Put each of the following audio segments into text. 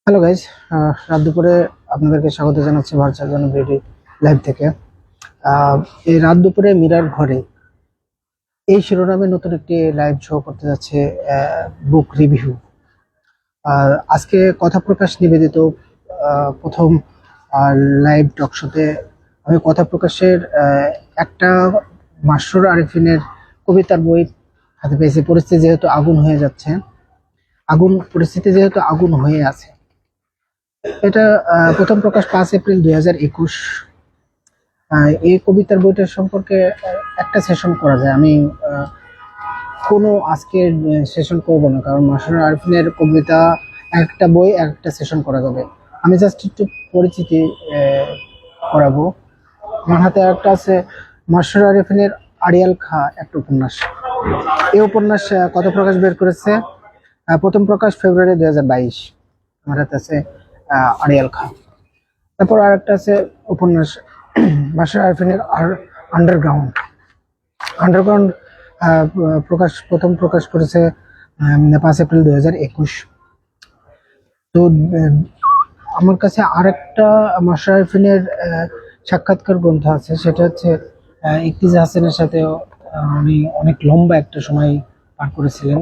Hello guys, রাত দুপুরে আপনাদেরকে স্বাগত জানাচ্ছি ভার্চুয়াল জন বিউটি লাইভ থেকে। এই রাত দুপুরে মিরার ঘরে এই শিরোনামে নতুন একটি লাইভ শো করতে যাচ্ছে বুক রিভিউ। আর আজকে কথা প্রকাশ নিবেদিত প্রথম লাইভ টক শোতে আমি কথা প্রকাশের একটা মাসরুর আরিফিনের কবিতার বই হাতে পেয়েছি। পরিস্থিতি যেহেতু আগুন হয়ে যাচ্ছে, আগুন হয়ে আছে, এটা প্রথম প্রকাশ 5 এপ্রিল 2021। এই কবিতার বইটার সম্পর্কে একটা সেশন করা যায়। আমি কোনো আজকে সেশন করব না, কারণ মাসরুর আরিফিনের কবিতা একটা বই একটা সেশন করা যাবে। আমি জাস্ট একটু পরিচিতি করাবো। আমার হাতে একটা আছে মাসরুর আরিফিনের আড়িয়াল খা একটা উপন্যাস। এই উপন্যাস কত প্রকাশ বের করেছে? প্রথম প্রকাশ ফেব্রুয়ারি 2022। আমার হাতে আছে আড়িয়াল খা। তারপর আর একটা আছে উপন্যাস মাসরুর আরিফিনের আন্ডারগ্রাউন্ড। প্রথম প্রকাশ করেছে 5 এপ্রিল 2021। তো আমার কাছে আরেকটা মাসরুর আরিফিনের সাক্ষাৎকার গ্রন্থ আছে, সেটা হচ্ছে ইকতিজা হাসানের সাথে উনি অনেক লম্বা একটা সময় পার করেছিলেন।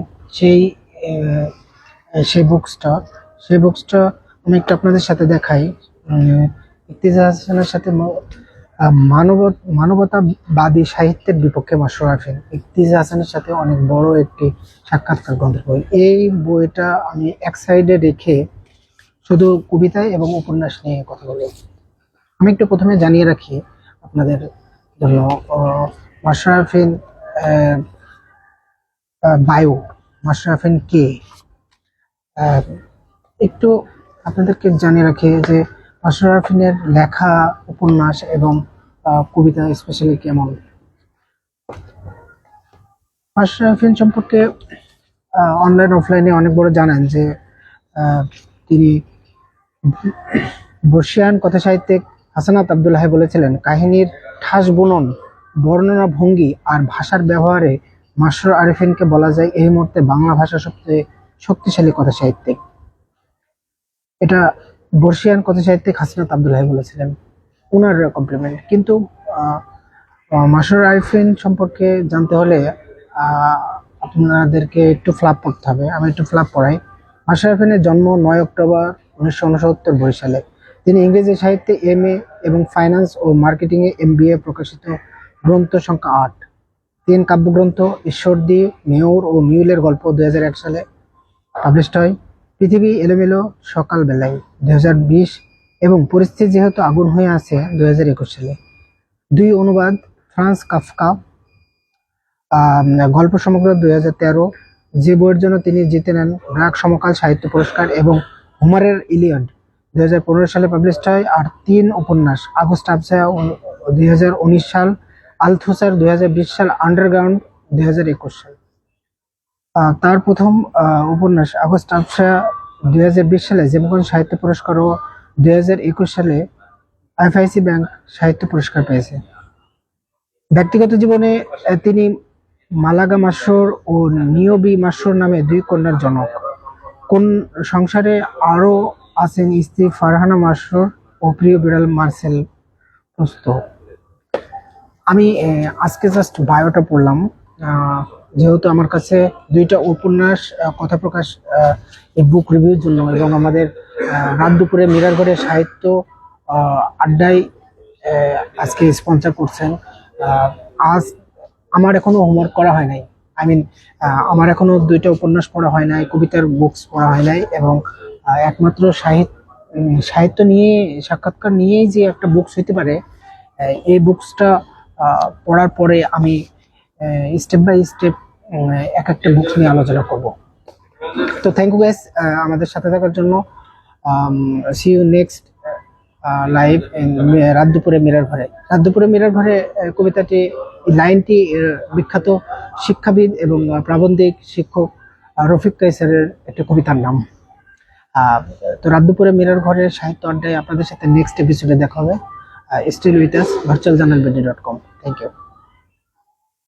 সেই বুকসটা আমি একটু আপনাদের সাথে দেখাই। ইকতিজা হাসানের সাথে মানবতাবাদী সাহিত্যের বিপক্ষে মাসরুর আরিফিন, ইকতিজা হাসানের সাথে অনেক বড় একটি সাক্ষাৎকার গ্রন্থের বই। এই বইটা আমি এক সাইডে রেখে শুধু কবিতায় এবং উপন্যাস নিয়ে কথা বলি। আমি একটু প্রথমে জানিয়ে রাখি আপনাদের জন্য মাসরুর আরিফিন বায়ো। মাসরুর আরিফিন কে একটু আপনাদেরকে জানিয়ে রাখি যে মাসরুর আরিফিনের লেখা উপন্যাস এবং কবিতা স্পেশালি কেমন। মাসরুর আরিফিন সম্পর্কে অনলাইন অফলাইনে অনেক বড় জানেন যে তিনি বর্ষিয়ান কথা সাহিত্যিক হাসানাত আব্দুল্লাহ বলেছিলেন, কাহিনীর ঠাস বুনন, বর্ণনা ভঙ্গি আর ভাষার ব্যবহারে মাসরুর আরিফিনকে বলা যায় এই মুহূর্তে বাংলা ভাষার সবচেয়ে শক্তিশালী কথা সাহিত্যিক। এটা বর্ষিয়ান কথা সাহিত্যিক হাসানাত আব্দুল্লাহ বলেছিলেন, ওনার কমপ্লিমেন্ট। কিন্তু মাসরুর আরিফিন সম্পর্কে জানতে হলে আপনাদেরকে একটু ফ্লাপ পড়তে হবে। আমি একটু ফ্লাপ পড়াই। মাসরুর আরিফিনের জন্ম 9 অক্টোবর 1969 বরিশালে। তিনি ইংরেজি সাহিত্যে MA এবং ফাইন্যান্স ও মার্কেটিংয়ে MBA। প্রকাশিত গ্রন্থ সংখ্যা 8। 3 কাব্যগ্রন্থ ঈশ্বরদী, মেয়র ও মিউলের গল্প 2001 সালে পাবলিশড হয়। পৃথিবী এলোমেলো সকালবেলায় 2020 এবং পরিস্থিতি যেহেতু আগুন হয়ে আছে 2021 সালে। 2 অনুবাদ ফ্রান্স কাফকা। গল্প সমগ্র 2013, যে বইয়ের জন্য তিনি জিতে নেন ব্রাক সমকাল সাহিত্য পুরস্কার, এবং হোমারের ইলিয়াড 2015 সালে পাবলিশড হয়। আর 3 উপন্যাস আগস্ট আবছায়া 2019 সাল, আলথুসার 2020 সাল, আন্ডারগ্রাউন্ড 2021 সাল। তার প্রথম উপন্যাস আগস্ট আবছায়া 2020 সালে জেমগঞ্জ সাহিত্য পুরস্কার ও 2021 সালে IFIC ব্যাংক সাহিত্য পুরস্কার পেয়েছে। ব্যক্তিগত জীবনে তিনি মালাগা মাসরুর ও নিয়বি মাসরুর নামে 2 কন্যার জনক। কোন সংসারে আরো আছেন স্ত্রী ফারহানা মাসরুর ও প্রিয় বিড়াল মার্সেল প্রস্ত। আমি আজকে জাস্ট বায়োটা পড়লাম, যেহেতু আমার কাছে 2টা উপন্যাস কথা প্রকাশ এই বুক রিভিউর জন্য, এবং আমাদের রাত দুপুরে মিরার ঘরে সাহিত্য আড্ডায় আজকে স্পন্সর করছেন। আজ আমার এখনো হোমওয়ার্ক করা হয় নাই। আমার এখনো 2টা উপন্যাস পড়া হয় নাই, কবিতার বুকস পড়া হয় নাই, এবং একমাত্র সাহিত্য নিয়ে সাক্ষাৎকার নিয়েই যে একটা বুকস হইতে পারে, এই বুকসটা পড়ার পরে আমি স্টেপ বাই স্টেপ এক একটা বুকস নিয়ে আলোচনা করব। তো থ্যাংক ইউ গাইস আমাদের সাথে থাকার জন্য। সি ইউ নেক্সট লাইভ রাত দুপুরে মিরার ঘরে। রাত দুপুরে মিরার ঘরে কবিতাটি, লাইনটি বিখ্যাত শিক্ষাবিদ এবং প্রাবন্ধিক শিক্ষক রফিক কাইসারের একটা কবিতার নাম। তো রাত দুপুরে মিরার ঘরের সাহিত্য আড্ডায় আপনাদের সাথে নেক্সট এপিসোডে দেখা হবে। Still with us, virtualjournalbedi.com। Thank you.